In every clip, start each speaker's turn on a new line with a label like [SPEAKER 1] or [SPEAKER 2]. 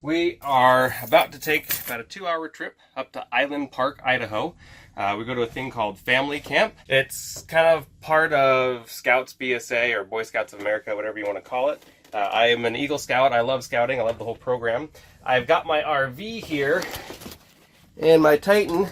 [SPEAKER 1] We are about to take about a 2-hour trip up to Island Park, Idaho. We go to a thing called Family Camp. It's kind of part of Scouts BSA or Boy Scouts of America, whatever you want to call it. I am an Eagle Scout. I love scouting. I love the whole program. I've got my RV here and my Titan.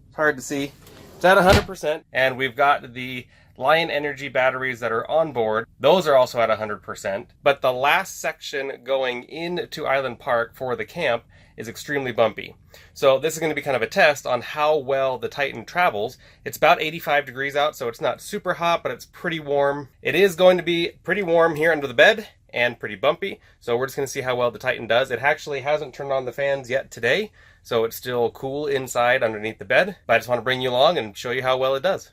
[SPEAKER 1] It's hard to see. It's at 100%. And we've got the Lion Energy batteries that are on board. Those are also at 100%. But the last section going into Island Park for the camp is extremely bumpy. So this is going to be kind of a test on how well the Titan travels. It's about 85 degrees out, so it's not super hot, but it's pretty warm. It is going to be pretty warm here under the bed and pretty bumpy. So we're just going to see how well the Titan does. It actually hasn't turned on the fans yet today, so it's still cool inside underneath the bed. But I just want to bring you along and show you how well it does.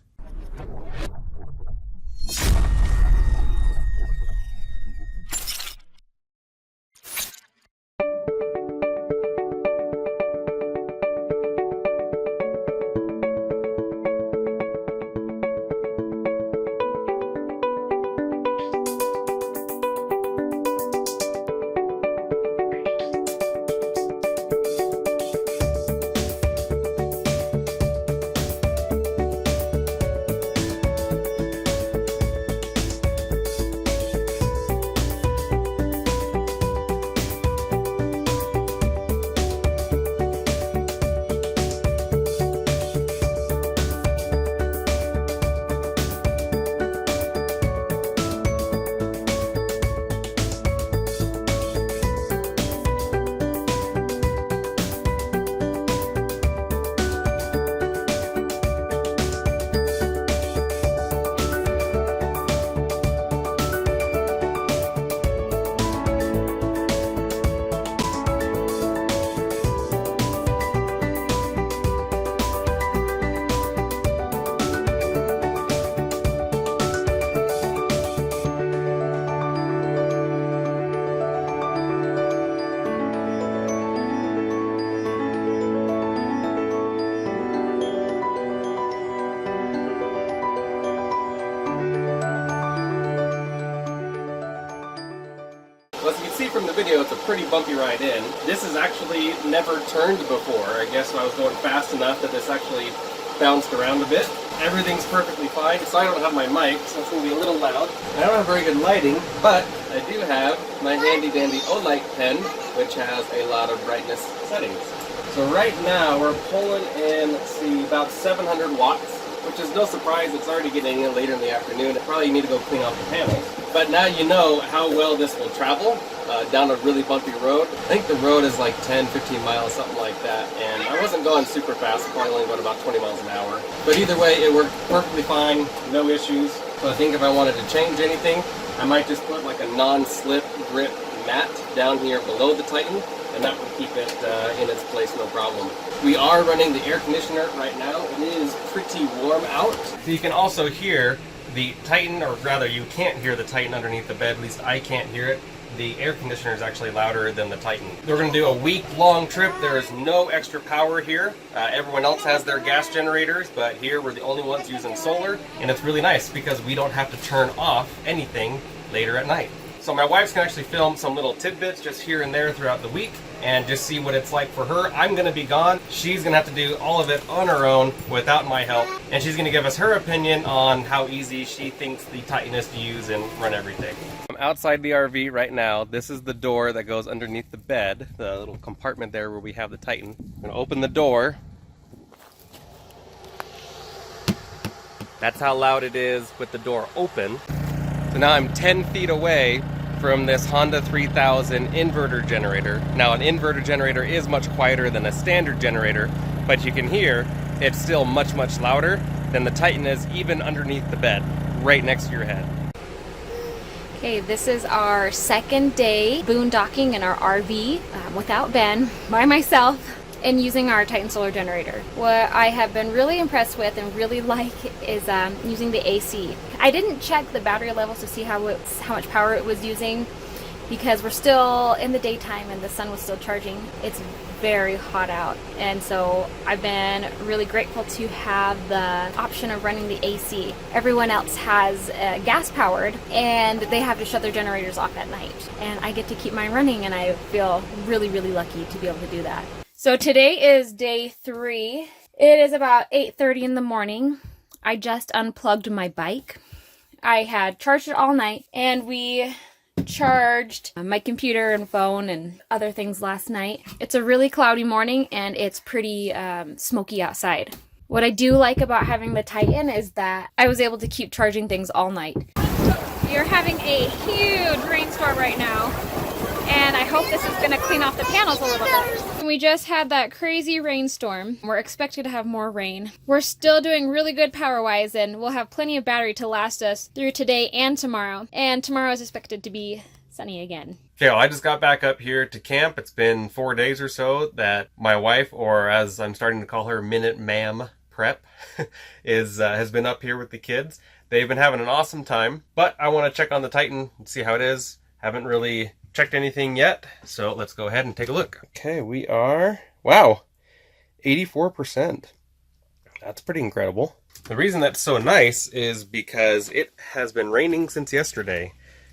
[SPEAKER 1] Well, as you can see from the video, it's a pretty bumpy ride in. This has actually never turned before. I guess I was going fast enough that this actually bounced around a bit. Everything's perfectly fine, so I don't have my mic, so it's going to be a little loud. I don't have very good lighting, but I do have my handy dandy Olight pen, which has a lot of brightness settings. So right now we're pulling in, let's see, about 700 watts, which is no surprise. It's already getting in later in the afternoon. I probably need to go clean off the panels. But now you know how well this will travel down a really bumpy road. I think the road is like 10, 15 miles, something like that. And I wasn't going super fast, probably only going about 20 miles an hour. But either way, it worked perfectly fine, no issues. So I think if I wanted to change anything, I might just put like a non-slip grip mat down here below the Titan, and that would keep it in its place, no problem. We are running the air conditioner right now. It is pretty warm out. So you can also hear the Titan, or rather you can't hear the Titan underneath the bed, at least I can't hear it. The air conditioner is actually louder than the Titan. We're going to do a week-long trip. There is no extra power here. Everyone else has their gas generators, but here we're the only ones using solar, and it's really nice because we don't have to turn off anything later at night. So my wife's going to actually film some little tidbits just here and there throughout the week and just see what it's like for her. I'm going to be gone. She's going to have to do all of it on her own without my help. And she's going to give us her opinion on how easy she thinks the Titan is to use and run everything. I'm outside the RV right now. This is the door that goes underneath the bed, the little compartment there where we have the Titan. I'm going to open the door. That's how loud it is with the door open. So now I'm 10 feet away from this Honda 3000 inverter generator. Now an inverter generator is much quieter than a standard generator, but you can hear it's still much, much louder than the Titan is even underneath the bed, right next to your head.
[SPEAKER 2] Okay, this is our second day boondocking in our RV without Ben, by myself, and using our Titan solar generator. What I have been really impressed with and really like is using the AC. I didn't check the battery levels to see how much power it was using, because we're still in the daytime and the sun was still charging. It's very hot out, and so I've been really grateful to have the option of running the AC. Everyone else has gas powered, and they have to shut their generators off at night, and I get to keep mine running, and I feel really, really lucky to be able to do that. So today is day 3. It is about 8:30 in the morning. I just unplugged my bike. I had charged it all night, and we charged my computer and phone and other things last night. It's a really cloudy morning, and it's pretty smoky outside. What I do like about having the Titan is that I was able to keep charging things all night. We are having a huge rainstorm right now, and I hope this is going to clean off the panels a little bit. We just had that crazy rainstorm. We're expected to have more rain. We're still doing really good power-wise, and we'll have plenty of battery to last us through today and tomorrow. And tomorrow is expected to be sunny again.
[SPEAKER 1] Okay, well, I just got back up here to camp. It's been 4 days or so that my wife, or as I'm starting to call her, Minute Ma'am Prep, has been up here with the kids. They've been having an awesome time, but I want to check on the Titan and see how it is. Haven't really checked anything yet, so let's go ahead and take a look. Okay, we are, wow, 84%. That's pretty incredible. The reason that's so nice is because it has been raining since yesterday.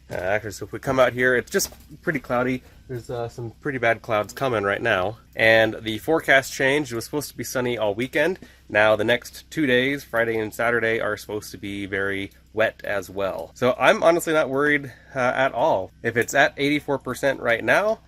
[SPEAKER 1] Actually, so if we come out here, it's just pretty cloudy. There's some pretty bad clouds coming right now. And the forecast changed. It was supposed to be sunny all weekend. Now the next 2 days, Friday and Saturday, are supposed to be very wet as well. So I'm honestly not worried at all. If it's at 84% right now,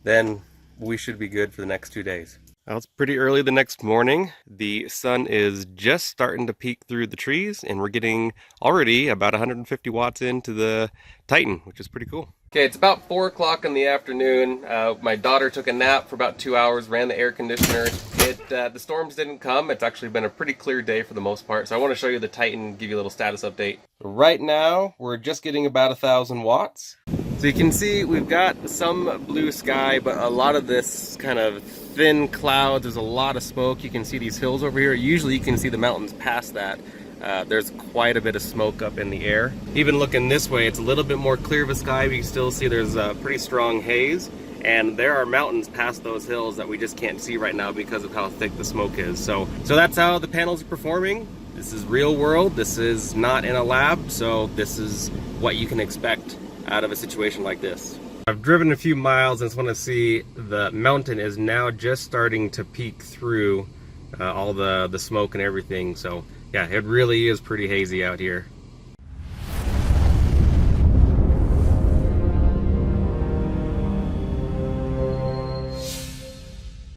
[SPEAKER 1] then we should be good for the next 2 days. Well, it's pretty early the next morning. The sun is just starting to peek through the trees, and we're getting already about 150 watts into the Titan, which is pretty cool. Okay, it's about 4 o'clock in the afternoon. My daughter took a nap for about 2 hours, ran the air conditioner. The storms didn't come. It's actually been a pretty clear day for the most part. So I want to show you the Titan, give you a little status update. Right now, we're just getting about 1,000 watts. So you can see we've got some blue sky, but a lot of this kind of thin clouds. There's a lot of smoke. You can see these hills over here. Usually you can see the mountains past that. There's quite a bit of smoke up in the air. Even looking this way, it's a little bit more clear of a sky, but you can still see there's a pretty strong haze. And there are mountains past those hills that we just can't see right now because of how thick the smoke is. So that's how the panels are performing. This is real world. This is not in a lab. So this is what you can expect out of a situation like this. I've driven a few miles and just want to see the mountain is now just starting to peek through all the smoke and everything. So yeah, it really is pretty hazy out here.